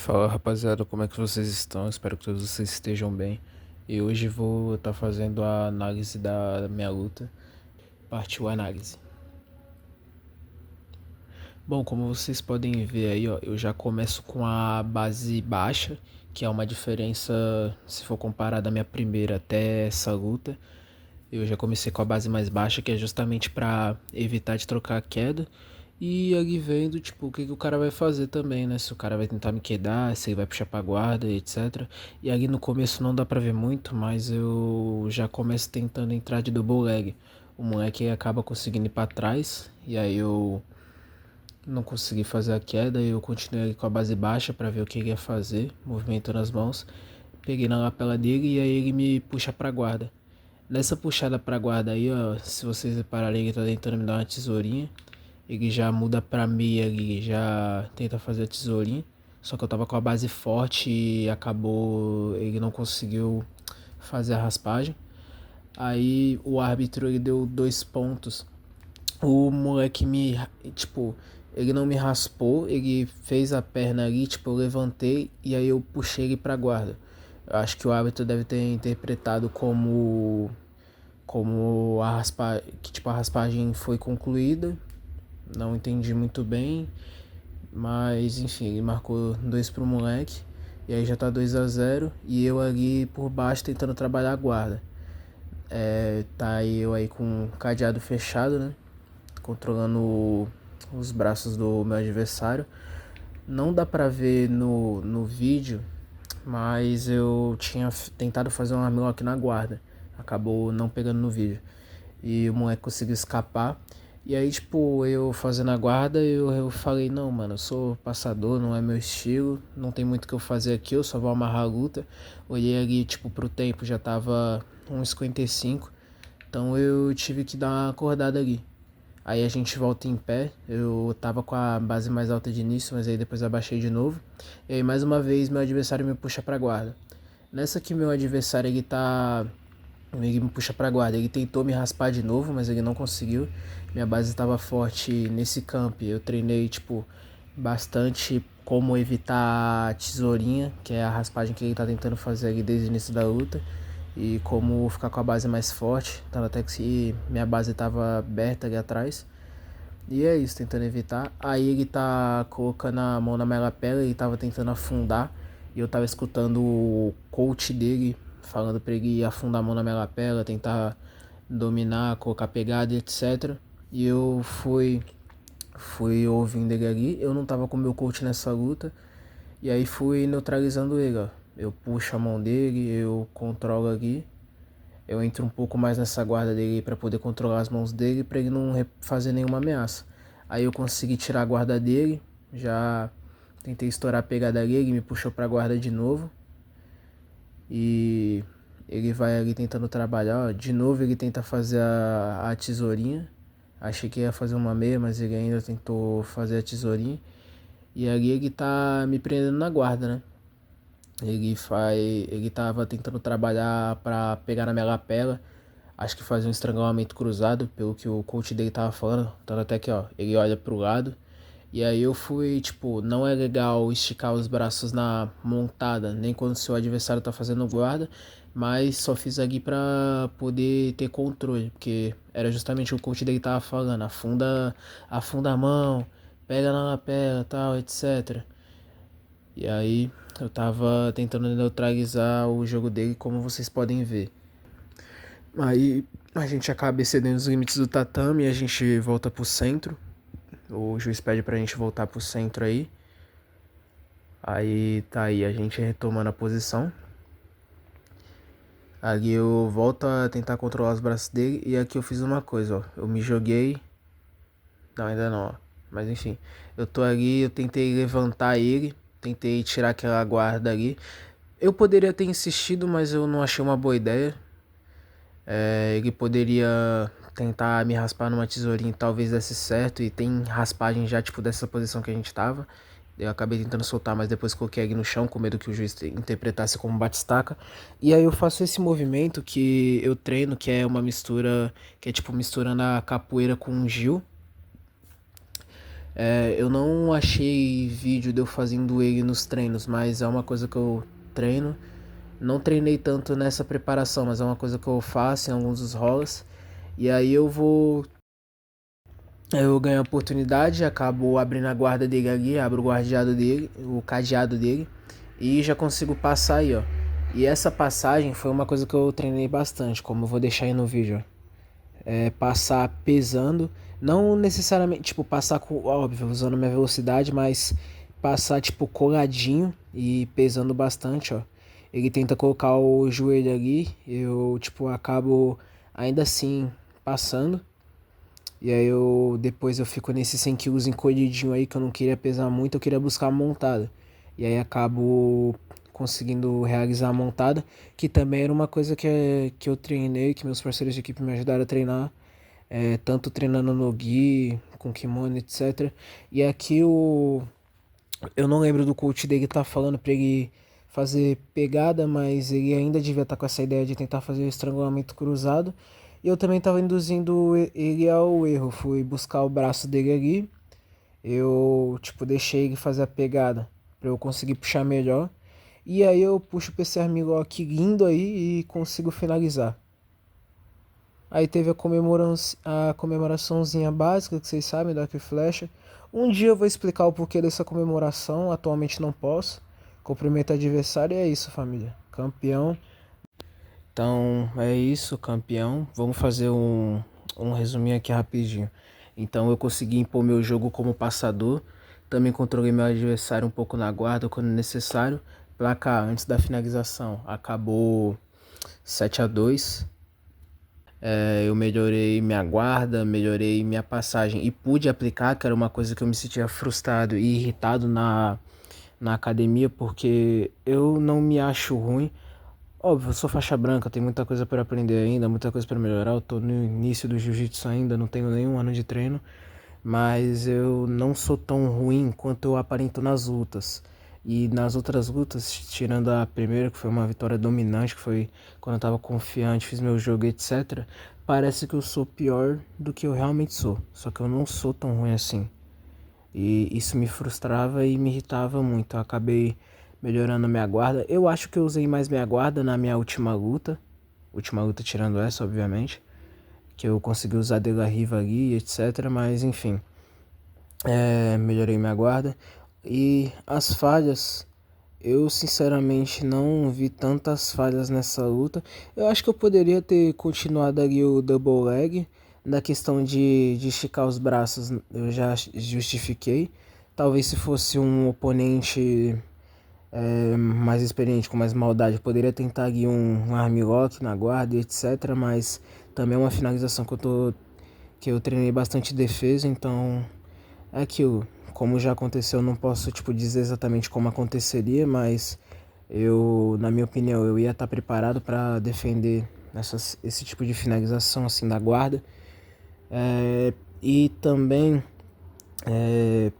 Fala rapaziada, como é que vocês estão? Espero que todos vocês estejam bem. E hoje vou estar fazendo a análise da minha luta, partiu análise. Bom, como vocês podem ver aí, ó, eu já começo com a base baixa, que é uma diferença se for comparar da minha primeira até essa luta. Eu já comecei com a base mais baixa, que é justamente para evitar de trocar a queda. E ali vendo, tipo, o que o cara vai fazer também, né? Se o cara vai tentar me quedar, se ele vai puxar pra guarda, etc. E ali no começo não dá pra ver muito, mas eu já começo tentando entrar de double leg. O moleque acaba conseguindo ir pra trás, e aí eu não consegui fazer a queda. Eu continuei ali com a base baixa pra ver o que ele ia fazer, movimentando as mãos. Peguei na lapela dele e aí ele me puxa pra guarda. Nessa puxada pra guarda aí, ó, se vocês repararem, ele tá tentando me dar uma tesourinha. Ele já muda pra meia ali, já tenta fazer a tesourinha. Só que eu tava com a base forte e acabou, ele não conseguiu fazer a raspagem. Aí o árbitro ele deu 2 pontos. O moleque me, tipo, ele não me raspou, ele fez a perna ali, tipo, eu levantei e aí eu puxei ele pra guarda. Eu acho que o árbitro deve ter interpretado como que tipo a raspagem foi concluída. Não entendi muito bem, mas enfim, ele marcou 2 pro moleque. E aí já tá 2-0 e eu ali por baixo tentando trabalhar a guarda. Tá eu aí com o cadeado fechado, né? Controlando os braços do meu adversário. Não dá pra ver no vídeo, mas eu tinha tentado fazer um armlock na guarda. Acabou não pegando no vídeo. E o moleque conseguiu escapar. E aí, tipo, eu fazendo a guarda, eu falei, não, mano, eu sou passador, não é meu estilo, não tem muito o que eu fazer aqui, eu só vou amarrar a luta. Olhei ali, tipo, pro tempo, já tava 1:55, então eu tive que dar uma acordada ali. Aí a gente volta em pé, eu tava com a base mais alta de início, mas aí depois abaixei de novo. E aí mais uma vez meu adversário me puxa pra guarda. Nessa que meu adversário ele me puxa pra guarda. Ele tentou me raspar de novo, mas ele não conseguiu. Minha base estava forte nesse camp. Eu treinei, tipo, bastante como evitar a tesourinha, que é a raspagem que ele tá tentando fazer ali desde o início da luta. E como ficar com a base mais forte. Tanto até que minha base tava aberta ali atrás. E é isso, tentando evitar. Aí ele tá colocando a mão na minha lapela, ele tava tentando afundar. E eu tava escutando o coach dele falando pra ele afundar a mão na minha lapela, tentar dominar, colocar pegada, etc. E eu fui ouvindo ele ali. Eu não tava com o meu coach nessa luta. E aí fui neutralizando ele, ó. Eu puxo a mão dele, eu controlo aqui. Eu entro um pouco mais nessa guarda dele para poder controlar as mãos dele para ele não fazer nenhuma ameaça. Aí eu consegui tirar a guarda dele, já tentei estourar a pegada dele, ele me puxou para a guarda de novo. E ele vai ali tentando trabalhar, ó. De novo ele tenta fazer a tesourinha. Achei que ia fazer uma meia, mas ele ainda tentou fazer a tesourinha. E ali ele tá me prendendo na guarda, né? Ele tava tentando trabalhar para pegar na minha lapela. Acho que fazer um estrangulamento cruzado, pelo que o coach dele tava falando. Tanto até que, ó, ele olha pro lado. E aí eu fui, tipo, não é legal esticar os braços na montada, nem quando seu adversário tá fazendo guarda, mas só fiz aqui pra poder ter controle, porque era justamente o coach dele tava falando, afunda a mão, pega na lapela, tal, etc. E aí eu tava tentando neutralizar o jogo dele, como vocês podem ver. Aí a gente acaba excedendo os limites do tatame e a gente volta pro centro. O juiz pede pra gente voltar pro centro aí. Aí tá aí, a gente retomando a posição. Ali eu volto a tentar controlar os braços dele. E aqui eu fiz uma coisa, ó. Eu me joguei. Não, ainda não, ó. Mas enfim. Eu tô ali, eu tentei levantar ele. Tentei tirar aquela guarda ali. Eu poderia ter insistido, mas eu não achei uma boa ideia. Ele poderia tentar me raspar numa tesourinha e talvez desse certo. E tem raspagem já, tipo, dessa posição que a gente tava. Eu acabei tentando soltar, mas depois coloquei ele no chão com medo que o juiz interpretasse como batistaca. E aí eu faço esse movimento que eu treino, que é uma mistura, que é tipo misturando a capoeira com o Gil. Eu não achei vídeo de eu fazendo ele nos treinos, mas é uma coisa que eu treino. Não treinei tanto nessa preparação, mas é uma coisa que eu faço em alguns dos rolas. E aí eu ganho a oportunidade, acabo abrindo a guarda dele ali, abro o cadeado dele e já consigo passar aí, ó. E essa passagem foi uma coisa que eu treinei bastante, como eu vou deixar aí no vídeo, ó. Passar pesando, não necessariamente, tipo, passar com, óbvio, usando minha velocidade, mas passar, tipo, coladinho e pesando bastante, ó. Ele tenta colocar o joelho ali, eu, tipo, acabo ainda assim passando. E aí depois eu fico nesses 100 quilos encolhidinho aí que eu não queria pesar muito, eu queria buscar a montada. E aí acabo conseguindo realizar a montada, que também era uma coisa que eu treinei, que meus parceiros de equipe me ajudaram a treinar, tanto treinando no gi, com kimono, etc. E aqui eu não lembro do coach dele tá falando pra ele fazer pegada, mas ele ainda devia estar com essa ideia de tentar fazer o estrangulamento cruzado. E eu também tava induzindo ele ao erro. Fui buscar o braço dele ali. Eu, tipo, deixei ele fazer a pegada pra eu conseguir puxar melhor. E aí eu puxo o PC Armlock lindo aí e consigo finalizar. Aí teve a comemoraçãozinha básica, que vocês sabem, do arco e flecha. Um dia eu vou explicar o porquê dessa comemoração, atualmente não posso. Cumprimento o adversário e é isso, família. Campeão. Então é isso, campeão. Vamos fazer um resuminho aqui rapidinho. Então eu consegui impor meu jogo como passador. Também controlei meu adversário um pouco na guarda quando necessário. Placar antes da finalização acabou 7-2. Eu melhorei minha guarda, melhorei minha passagem e pude aplicar, que era uma coisa que eu me sentia frustrado e irritado na academia, porque eu não me acho ruim. Óbvio, eu sou faixa branca, tem muita coisa para aprender ainda, muita coisa para melhorar. Eu tô no início do jiu-jitsu ainda, não tenho nenhum ano de treino, mas eu não sou tão ruim quanto eu aparento nas lutas. E nas outras lutas, tirando a primeira, que foi uma vitória dominante, que foi quando eu tava confiante, fiz meu jogo, etc. Parece que eu sou pior do que eu realmente sou. Só que eu não sou tão ruim assim. E isso me frustrava e me irritava muito. Eu acabei melhorando minha guarda. Eu acho que eu usei mais minha guarda na minha última luta. Última luta tirando essa, obviamente. Que eu consegui usar De La Riva ali, etc. Mas enfim. Melhorei minha guarda. E as falhas, eu sinceramente não vi tantas falhas nessa luta. Eu acho que eu poderia ter continuado ali o double leg. Na questão de esticar os braços, eu já justifiquei. Talvez se fosse um oponente mais experiente, com mais maldade, eu poderia tentar ali um armlock na guarda, etc. Mas também é uma finalização que eu treinei bastante defesa, então é aquilo. Como já aconteceu, eu não posso tipo dizer exatamente como aconteceria, mas na minha opinião, eu ia estar preparado para defender esse tipo de finalização assim da guarda. E também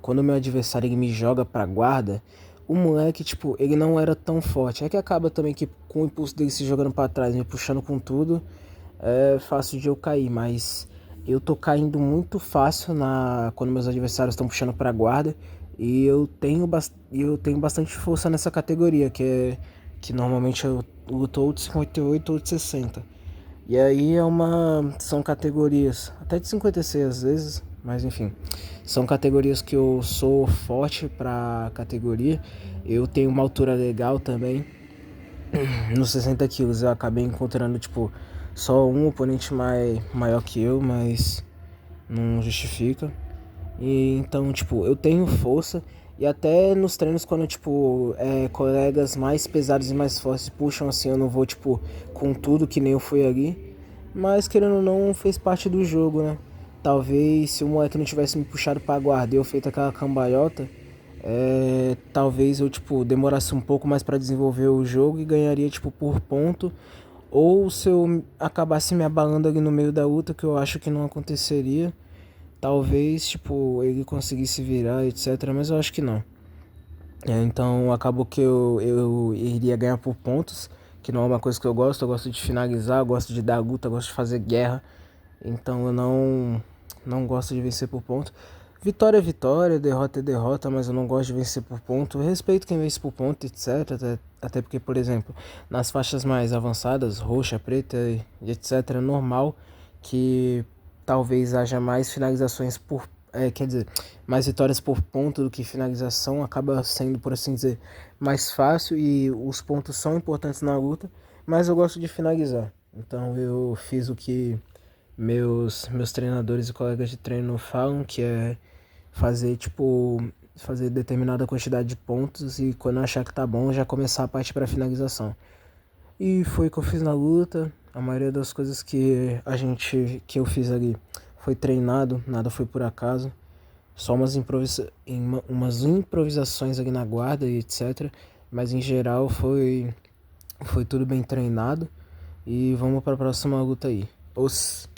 quando o meu adversário ele me joga pra guarda, o moleque, tipo, ele não era tão forte. É que acaba também que com o impulso dele se jogando pra trás, me puxando com tudo, é fácil de eu cair, mas eu tô caindo muito fácil quando meus adversários estão puxando pra guarda. E eu tenho bastante força nessa categoria, que normalmente eu luto ou de 58 ou de 60. E aí são categorias, até de 56 às vezes, mas enfim. São categorias que eu sou forte pra categoria. Eu tenho uma altura legal também. Nos 60 quilos eu acabei encontrando, tipo, só um oponente maior que eu, mas não justifica. E então, tipo, eu tenho força. E até nos treinos, quando, tipo, colegas mais pesados e mais fortes puxam assim, eu não vou, tipo, com tudo que nem eu fui ali. Mas, querendo ou não, fez parte do jogo, né? Talvez se o moleque não tivesse me puxado pra guarda e eu feito aquela cambalhota, talvez eu, tipo, demorasse um pouco mais pra desenvolver o jogo e ganharia, tipo, por ponto. Ou se eu acabasse me abalando ali no meio da luta, que eu acho que não aconteceria. Talvez, tipo, ele conseguisse virar, etc. Mas eu acho que não. Então acabou que eu iria ganhar por pontos, que não é uma coisa que eu gosto de finalizar, eu gosto de dar luta, eu gosto de fazer guerra. Então eu não gosto de vencer por pontos. Vitória é vitória, derrota é derrota, mas eu não gosto de vencer por ponto. Eu respeito quem vence por ponto, etc. Até porque, por exemplo, nas faixas mais avançadas, roxa, preta e etc, é normal que talvez haja mais finalizações por. Quer dizer, mais vitórias por ponto do que finalização. Acaba sendo, por assim dizer, mais fácil e os pontos são importantes na luta, mas eu gosto de finalizar. Então eu fiz o que meus treinadores e colegas de treino falam, que é fazer, tipo, fazer determinada quantidade de pontos e quando eu achar que tá bom, já começar a partir para finalização. E foi o que eu fiz na luta. A maioria das coisas que eu fiz ali foi treinado, nada foi por acaso. Só umas improvisações ali na guarda e etc. Mas em geral foi tudo bem treinado. E vamos para a próxima luta aí. Os